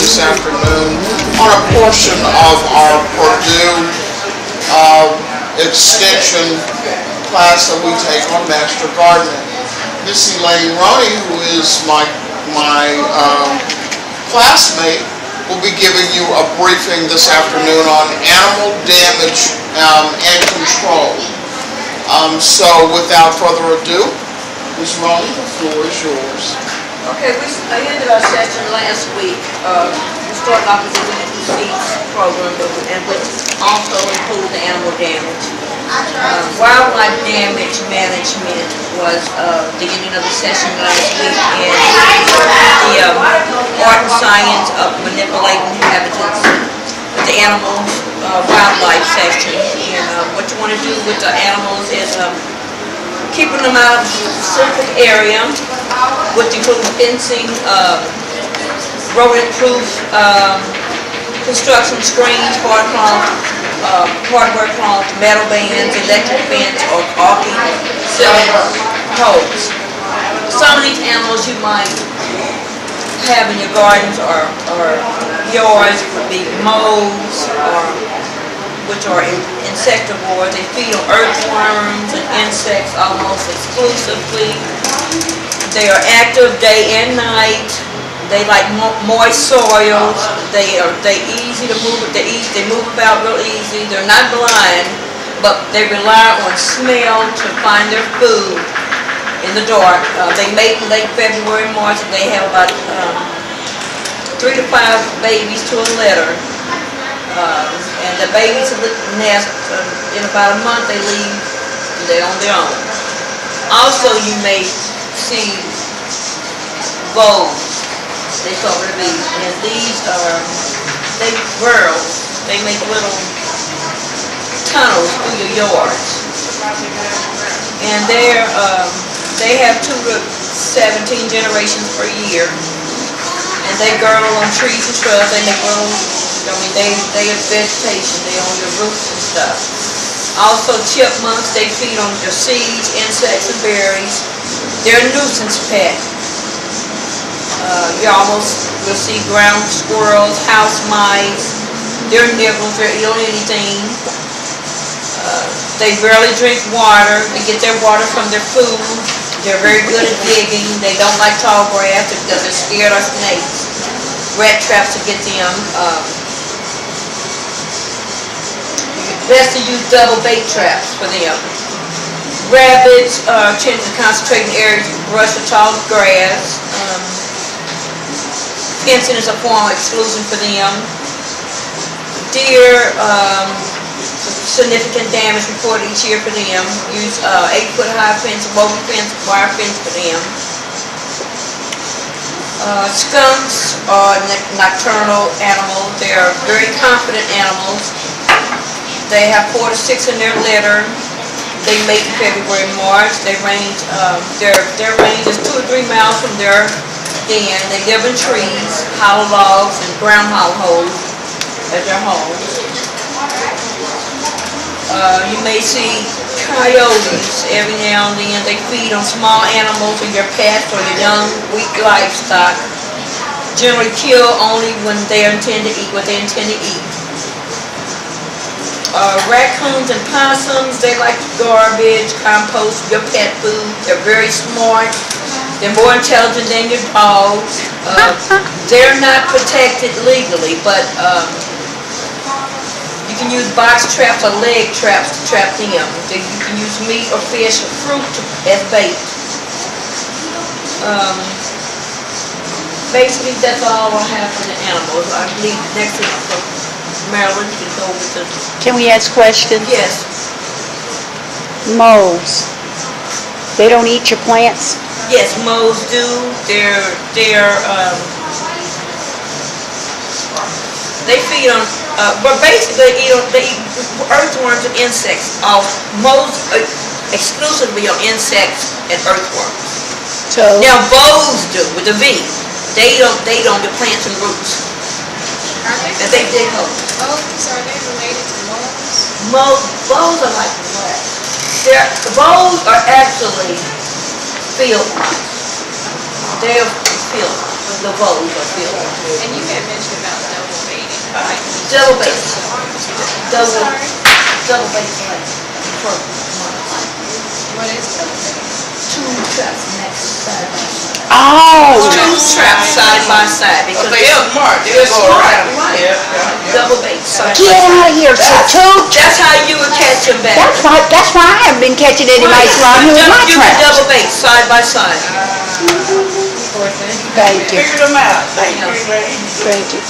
this afternoon on a portion of our Purdue extension class that we take on master gardening. Miss Elaine Roney, who is my classmate, will be giving you a briefing this afternoon on animal damage and control. So without further ado, Ms. Roney, the floor is yours. Okay, I ended our session last week. We started off with the weed seeds program, and which also included the animal damage. Wildlife damage management was the beginning of the session last week, and the art and science of manipulating habitats, the animal wildlife section. And what you want to do with the animals is keeping them out of a specific area, which includes fencing, rodent-proof construction screens, hardware cloth, metal bands, electric fence, or caulking ceiling poles. Some of these animals you might have in your gardens or yards would be moles, which are insectivores. They feed on earthworms and insects almost exclusively. They are active day and night. They like moist soils. They easy to move. They move about real easy. They're not blind, but they rely on smell to find their food in the dark. They mate in late February, March, and they have about 3 to 5 babies to a litter. And the babies nest in about a month. They leave. They're on their own. Also, you may see voles. They cover the bees, and these are burrows. They make little tunnels through your yards, and they have 2 to 17 generations per year, and they girdle on trees and shrubs. They make little, they have vegetation. They own your roots and stuff. Also, chipmunks. They feed on your seeds, insects, and berries. They're a nuisance pet. You'll see ground squirrels, house mice. They're nibbles. They'll eat on anything. They barely drink water. They get their water from their food. They're very good at digging. They don't like tall grass because they're scared of snakes. Rat traps to get them. Best to use double bait traps for them. Rabbits tend to concentrate in areas with brush or tall grass. Fencing is a form of exclusion for them. Deer, significant damage reported each year for them. Use 8-foot high fence, woven fence, wire fence for them. Skunks are nocturnal animals. They are very confident animals. They have 4 to 6 in their litter. They mate in February, March. They range. Their range is 2 or 3 miles from their den. They live in trees, hollow logs, and groundhog holes as their homes. You may see coyotes every now and then. They feed on small animals or your pets or your young, weak livestock. Generally kill only when they intend to eat what they intend to eat. Raccoons and possums, they like garbage, compost, your pet food. They're very smart. They're more intelligent than your dogs. They're not protected legally, but you can use box traps or leg traps to trap them. You can use meat or fish or fruit as bait. Basically, that's all I have for the animals. I believe next week from Maryland, you can go with the... Can we ask questions? Yes. Moles. They don't eat your plants? Yes, moles do. They feed on, but basically they eat earthworms and insects. Moles exclusively on insects and earthworms. So now voles do with the V. They don't do plants and roots. And they dig holes. So are they related to moles? Voles are like what? Voles are actually field mice. They're field mice. the vote or field. And you had mentioned about double baiting. Like, Double bait. Double, sorry? double bait like for What is double baiting? two traps next side by side. Oh, Two traps side by side because they're smart. They're smart, right? Double bait side by get side. out of here. So two, That's how you would catch them back. that's why I haven't been catching any mice around here with my You can traps. double bait side by side. Thank you, Figure them out. Thank you, lady. thank you.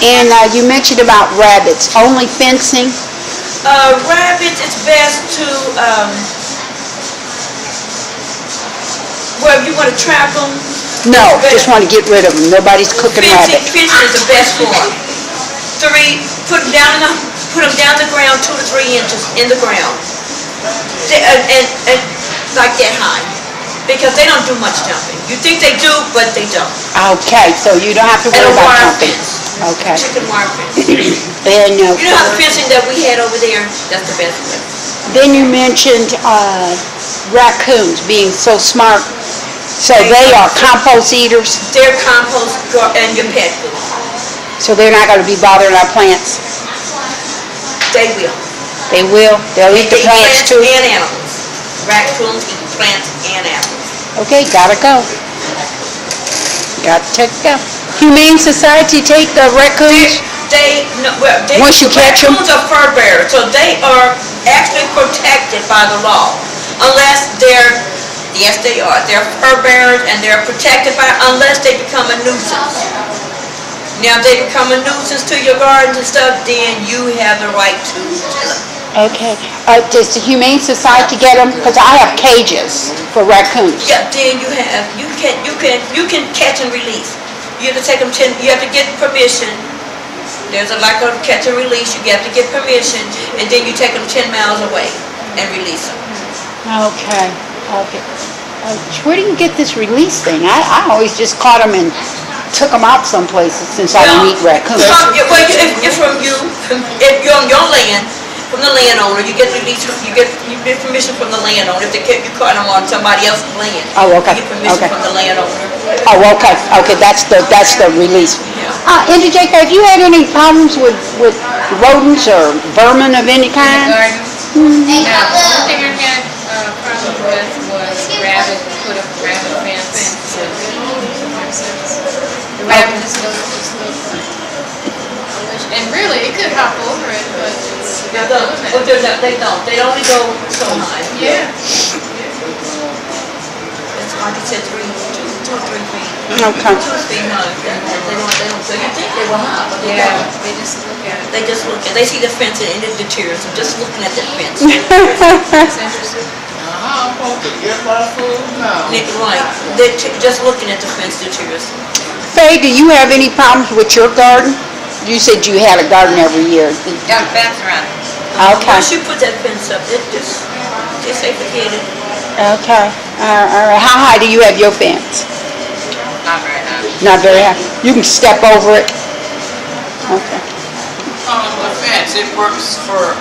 And you mentioned about rabbits, only fencing? Rabbits, it's best to, well, if you want to trap them. No, just want to get rid of them. Nobody's cooking rabbit. Fencing is the best form. Put them down the ground 2 to 3 inches in the ground. And like that high. Because they don't do much jumping. You think they do, but they don't. Okay, so you don't have to And worry a about wire jumping. fence. Okay. Chicken wire fence. And, You know how the fencing that we had over there? That's the best way. then you mentioned raccoons being so smart. So they are compost eaters, They're compost and your pet food. so they're not going to be bothering our plants. They will. They will. They'll eat the They plants too. and animals. Raccoons eat plants and animals. Okay, gotta go. Got to go. Humane Society take the raccoons? Once you catch 'em? Raccoons are fur bearers, so they are actually protected by the law. Unless yes they are, they're fur bearers and they're protected unless they become a nuisance. Now, if they become a nuisance to your gardens and stuff, then you have the right to kill them. Okay. Does the Humane Society get them? Because I have cages for raccoons. Yeah, then you can catch and release. You have to take them you have to get permission. There's a catch and release, you have to get permission, and then you take them 10 miles away and release them. Okay, okay. Where do you get this release thing? I always just caught them and took them out some places since I don't eat raccoons. If you're on your land, from the landowner, you get permission from the landowner. If you caught them on somebody else's land, Oh, okay, you get permission okay. from the landowner. Oh, okay, okay, that's the release. Yeah. NJ, have you had any problems with rodents or vermin of any kind? Garden. Now, the only thing I had a problem with was rabbit, put up a rabbit fence. The rabbit just looked, and really, it could hop over it, but it's not doing it. They don't. They only go so high. Yeah. It's like I said, 2 or 3 feet. Okay. 2 feet high. They don't. So you think they will high, but they Yeah, don't. they just look at it. They just look at. They see the fence and it deters them just looking at that fence. It's interesting. I'm supposed to get my food now. Right. Just looking at the fence deters them. Faye, do you have any problems with your garden? You said you had a garden every year. Got a fence around it. Okay. Once you put that fence up, they say forget it. Okay. All right. How high do you have your fence? Not very high. Not very high. You can step over it. Okay. The fence, it works for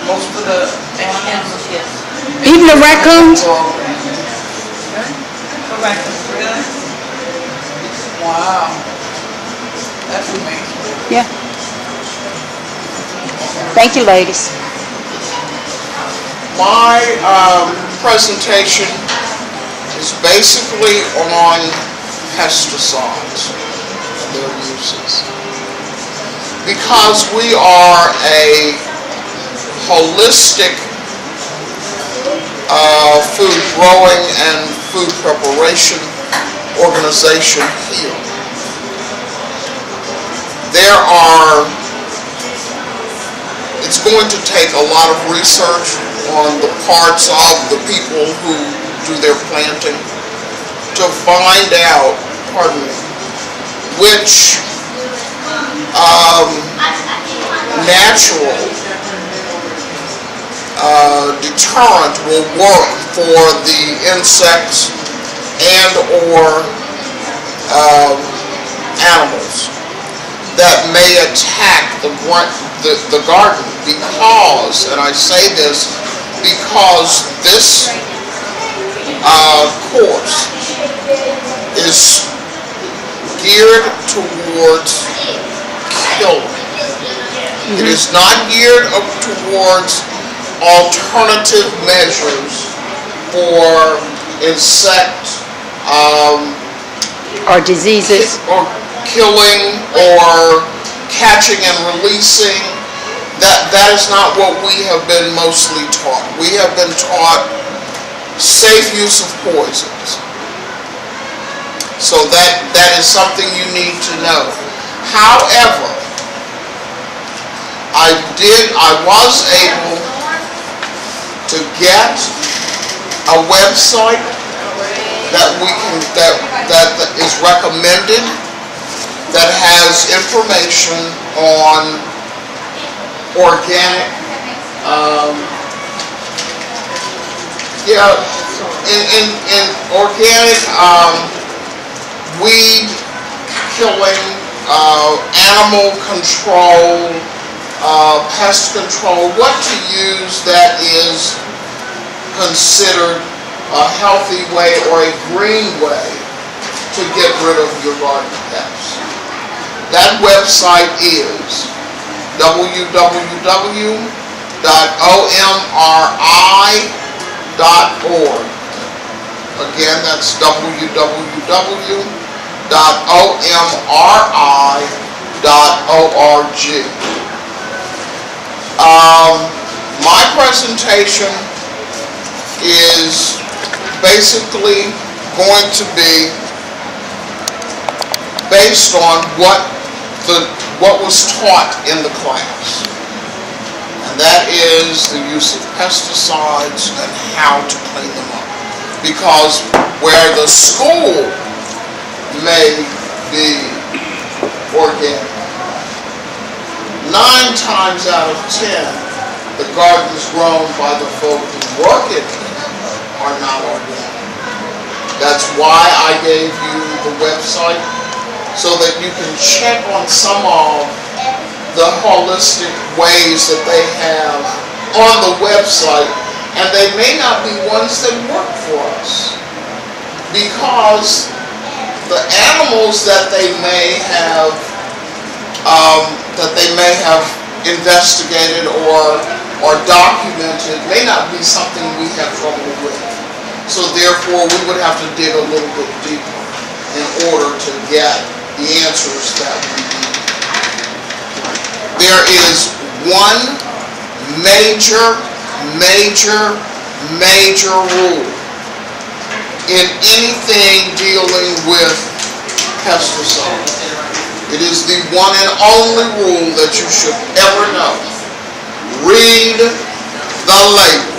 most of the Animals, yes. Even the raccoons? Correct. Really? Wow. That's amazing. Yeah. Thank you, ladies. My presentation is basically on pesticides and their uses. Because we are a holistic food growing and food preparation organization here, it's going to take a lot of research on the parts of the people who do their planting to find out, which natural deterrent will work for the insects and or animals that may attack the garden, because, and I say this because this course is geared towards killing. It is not geared up towards alternative measures for insect Or diseases. or killing or catching and releasing. That is not what we have been mostly taught. We have been taught safe use of poisons. So that is something you need to know. However, I was able to get a website that is recommended, that has information on organic, in organic weed killing, animal control, pest control, what to use that is considered a healthy way or a green way to get rid of your garden pests. That website is www.omri.org. Again, that's www.omri.org. My presentation is basically going to be based on what was taught in the class. And that is the use of pesticides and how to clean them up. Because where the school may be organic, 9 times out of 10, the gardens grown by the folk who work in it are not organic. That's why I gave you the website, so that you can check on some of the holistic ways that they have on the website, and they may not be ones that work for us, because the animals that they may have investigated or documented may not be something we have trouble with. So therefore, we would have to dig a little bit deeper in order to get the answers that we need. There is one major rule in anything dealing with pesticides. It is the one and only rule that you should ever know. Read the label.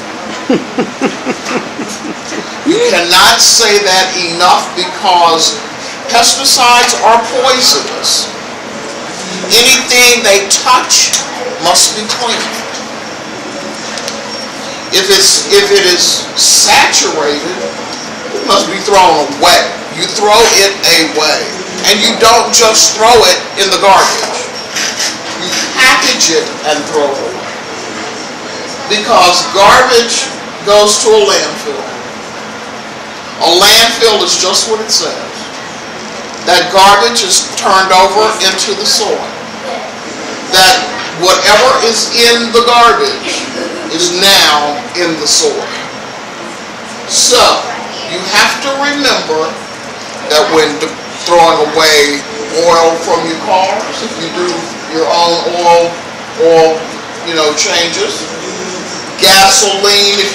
You cannot say that enough, because pesticides are poisonous. Anything they touch must be cleaned. If it is saturated, it must be thrown away. You throw it away. And you don't just throw it in the garbage. You package it and throw it away. Because garbage goes to a landfill. A landfill is just what it says. That garbage is turned over into the soil. That whatever is in the garbage is now in the soil. So, you have to remember that when throwing away oil from your cars, if you do your own oil changes, gasoline, if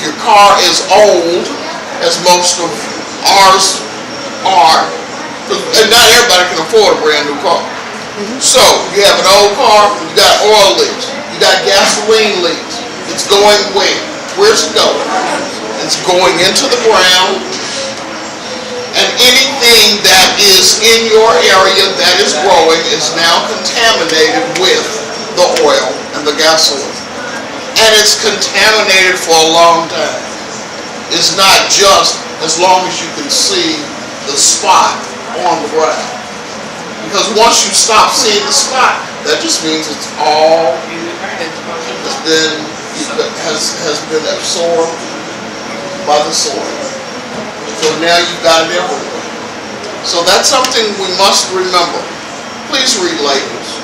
your car is old, as most of ours are, and not everybody can afford a brand new car. So you have an old car, you got oil leaks, you got gasoline leaks. It's going where? Where's it going? It's going into the ground. And anything that is in your area that is growing is now contaminated with the oil and the gasoline. And it's contaminated for a long time. It's not just as long as you can see the spot on the ground. Because once you stop seeing the spot, that just means it's all has been absorbed by the soil. So now you've got it everywhere. So that's something we must remember. Please read labels.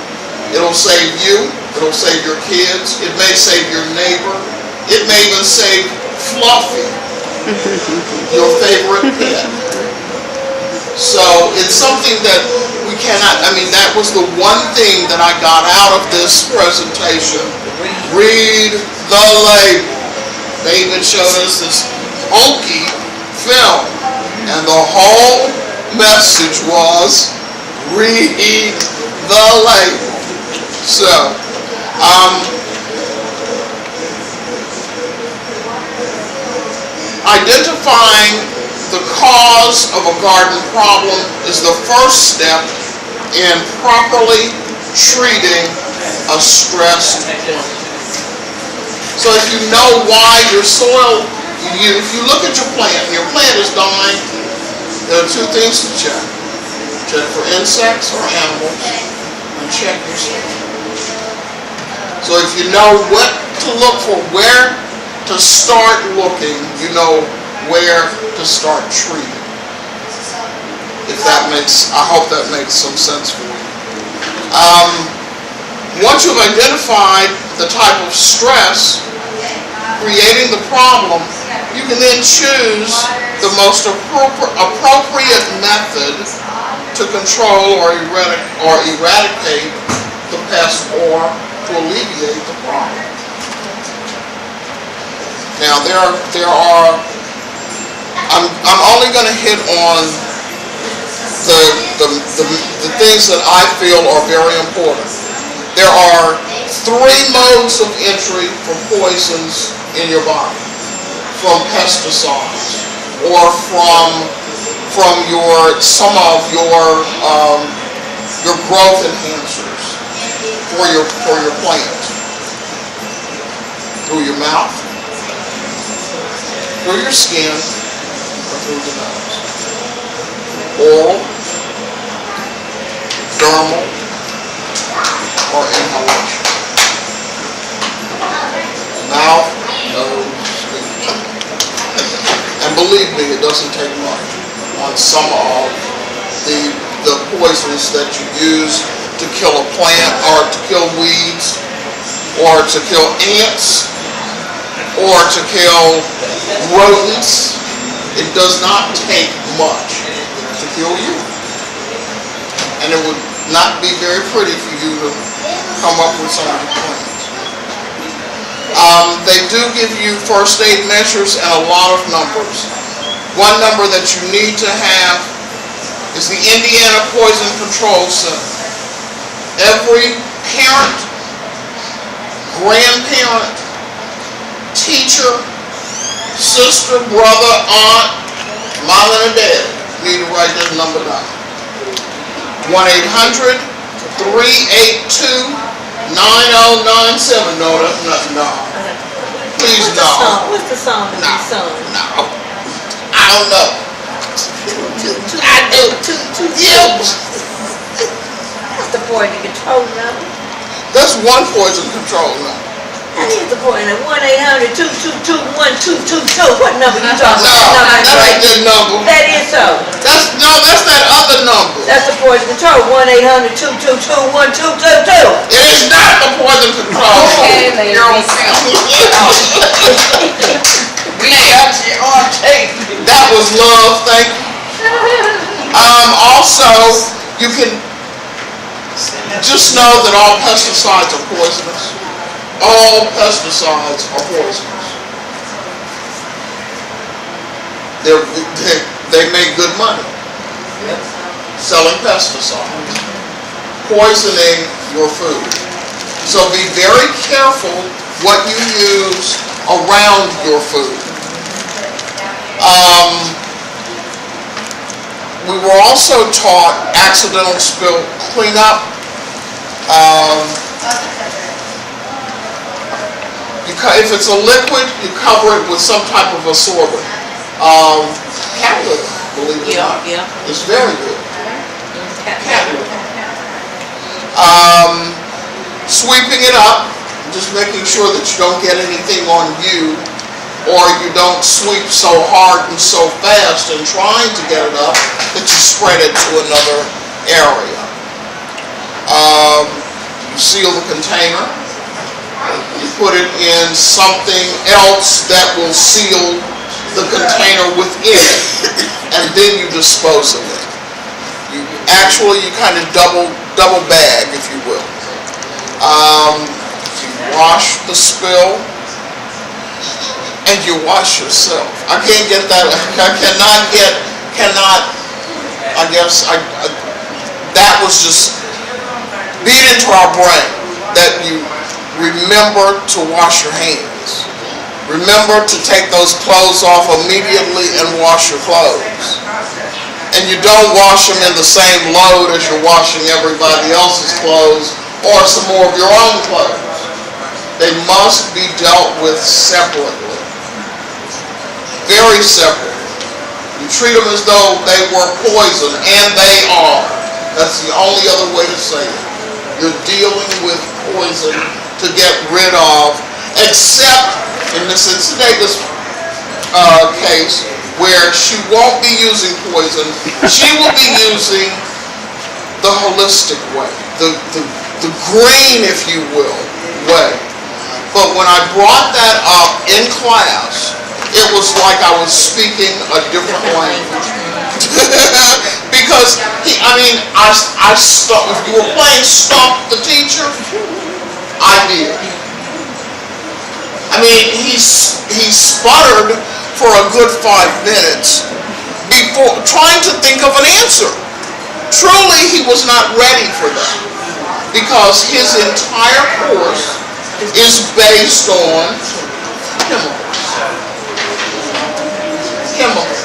It'll save you. It'll save your kids. It may save your neighbor. It may even save Fluffy, your favorite pet. So it's something that we cannot, that was the one thing that I got out of this presentation. Read the label. They even showed us this hokey film, and the whole message was, read the label. So, identifying the cause of a garden problem is the first step in properly treating a stressed plant. So if you know why your soil, if you look at your plant and your plant is dying, there are two things to check. Check for insects or animals, and check your soil. So if you know what to look for, where to start looking, you know where to start treating. I hope that makes some sense for you. Once you've identified the type of stress creating the problem, you can then choose the most appropriate method to control or eradicate the pest or to alleviate the problem. Now I'm only going to hit on the things that I feel are very important. There are 3 modes of entry for poisons in your body: from pesticides or from some of your growth enhancers for your plant. Through your mouth, through your skin, or through the nose. Oral, dermal, or inhalation. Mouth, nose, skin. And believe me, it doesn't take much on some of the poisons that you use to kill a plant, or to kill weeds, or to kill ants, or to kill rodents. It does not take much to kill you. And it would not be very pretty for you to come up with some of the plans. They do give you first aid measures and a lot of numbers. One number that you need to have is the Indiana Poison Control Center. Every parent, grandparent, teacher, sister, brother, aunt, mom and dad need to write this number down. 1-800-382-9097. No, that's not, no. Please, no. What's the song that you sung? No. I don't know. I do. What's the poison control number? That's one poison control number. I need the poison. 1-800-222-1222. What number you talking No, about? that ain't the number. That is so. That's that other number. That's the poison control. 1-800-222-1222. It is not the poison control. Okay, ladies. You're on film. We got you on tape. That was love, thank you. Also, you can just know that all pesticides are poisonous. All pesticides are poisonous. They make good money selling pesticides, poisoning your food. So be very careful what you use around your food. We were also taught accidental spill cleanup. If it's a liquid, you cover it with some type of absorbent. Cat litter, believe it or not, is very good. Cat litter. Sweeping it up, just making sure that you don't get anything on you or you don't sweep so hard and so fast in trying to get it up that you spread it to another area. You seal the container. You put it in something else that will seal the container within it, and then you dispose of it. You kind of double bag, if you will. You wash the spill, and you wash yourself. I can't get that. That was just beat into our brain that you remember to wash your hands. Remember to take those clothes off immediately and wash your clothes. And you don't wash them in the same load as you're washing everybody else's clothes or some more of your own clothes. They must be dealt with separately. Very separately. You treat them as though they were poison, and they are. That's the only other way to say it. You're dealing with poison to get rid of, except in the Cincinnati's case, where she won't be using poison, she will be using the holistic way, the green, if you will, way. But when I brought that up in class, it was like I was speaking a different language. Because if you were playing Stump the Teacher, I did. He sputtered for a good 5 minutes before trying to think of an answer. Truly, he was not ready for that, because his entire course is based on chemicals.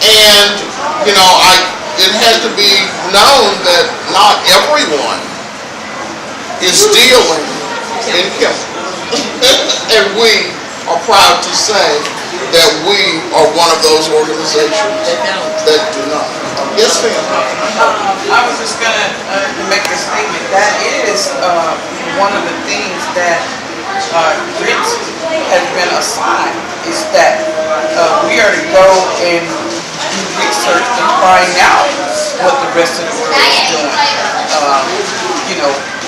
And, it had to be known that not everyone is dealing in chemicals. And we are proud to say that we are one of those organizations that do not. Yes, ma'am. I was just gonna make a statement. That is one of the things that Grit has been assigned, is that we are to go and do research and find out what the rest of the world is doing,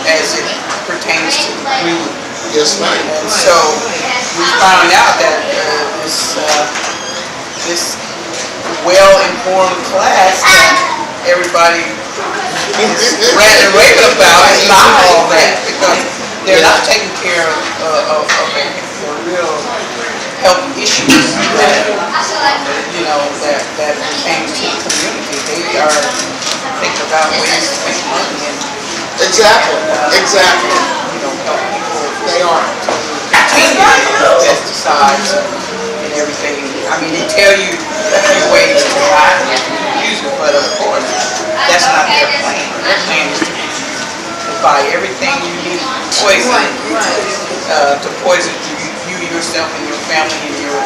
as it pertains to food. Yes, ma'am. And so we found out that this well-informed class that everybody is ranting and raving about is not all that, because they're not taking care of the real health issues that pertain to the community. They are thinking about ways to make money and Exactly. help people. They are pesticides and everything. They tell you a few ways to hide and use it, but of course, that's not their plan. Their plan is to buy everything you need poison, to poison you yourself and your family and your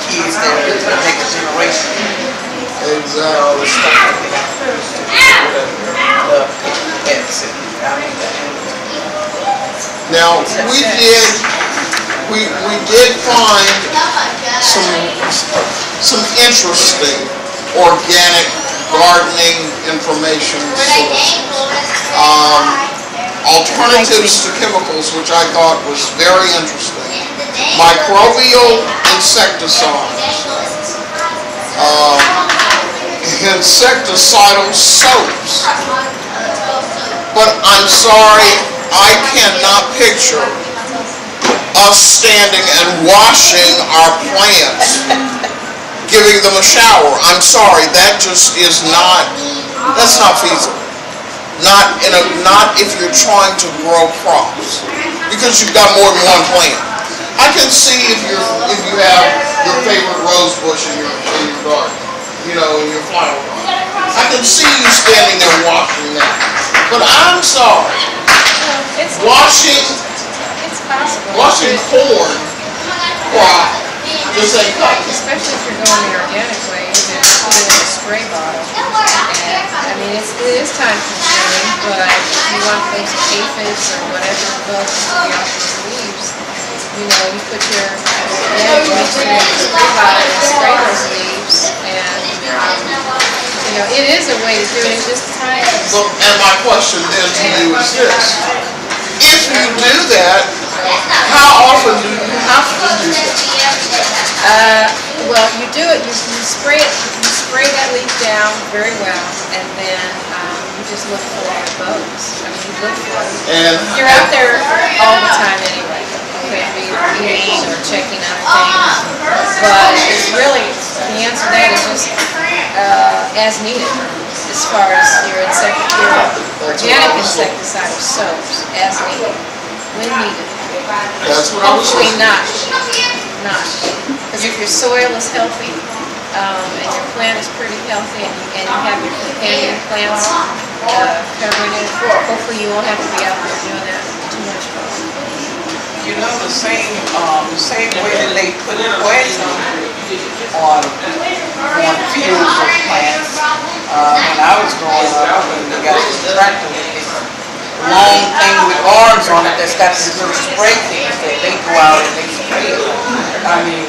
kids that are the next generation. Exactly. All the stuff like that. The pets and Now, we did find some interesting organic gardening information sources. Alternatives to chemicals, which I thought was very interesting. Microbial insecticides. Insecticidal soaps. But I'm sorry, I cannot picture us standing and washing our plants, giving them a shower. I'm sorry, that just is that's not feasible. Not if you're trying to grow crops, because you've got more than one plant. I can see if you have your favorite rose bush in your garden, in your flower garden. I can see you standing there washing that. But I'm sorry, It's washing possible. corn crop just ain't cutting it. Especially if you're going the organic way, you just put it in a spray bottle. And, it is time consuming, but if you want those aphids or whatever bugs to be off those leaves, you know, you put your, you mix it in the spray bottle and spray those leaves, and, you know, it is a way to do it, it's just time. And my question then to you is this: if you do that, how often do you have to do that? Well, you do it, you spray it, you spray that leaf down very well, and then you just look for bugs. I mean, you look for it. And You're out there all the time anyway. You could be eating or checking other things. But it's really, the answer to that is just as needed, as far as your organic insecticide of soaps, as needed, when needed. that's what I was Hopefully saying. not. Because if your soil is healthy, and your plant is pretty healthy, and you have your companion plants covering it, hopefully you won't have to be out there doing that too much. You know, the same way that they put poison on fields of plants, when I was growing up, when they got this tractor with this long thing with arms on it that's got these little spray things that they go out and they spray it. I mean,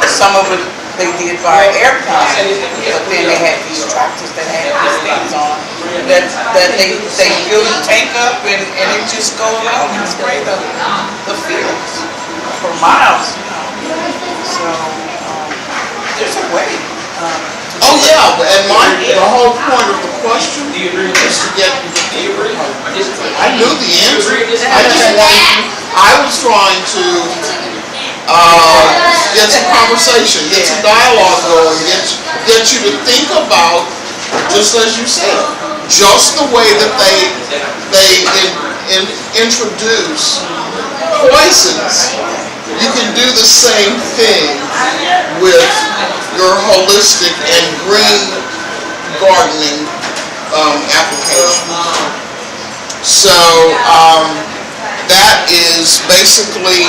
some of it they did by air pump, but then they had these tractors that had these things on that they fill the tank up and it just go around and spray the fields for miles, you know. So there's a way. Oh yeah, and the whole point of the question is to get. I knew the answer. I was trying to get some conversation, get some dialogue going, get you to think about, just as you said, just the way that they introduce poisons. You can do the same thing with your holistic and green gardening application. So that is basically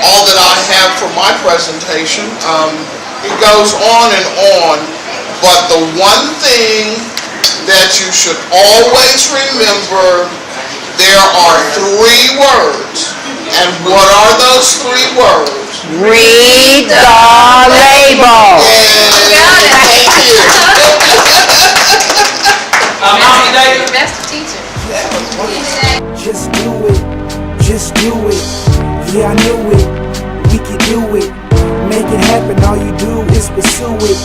all that I have for my presentation. It goes on and on, but the one thing that you should always remember, there are 3 words. And what are those 3 words? Read the label. You're the best teacher. Just do it, just do it. Yeah, I knew it, we can do it. Make it happen, all you do is pursue it.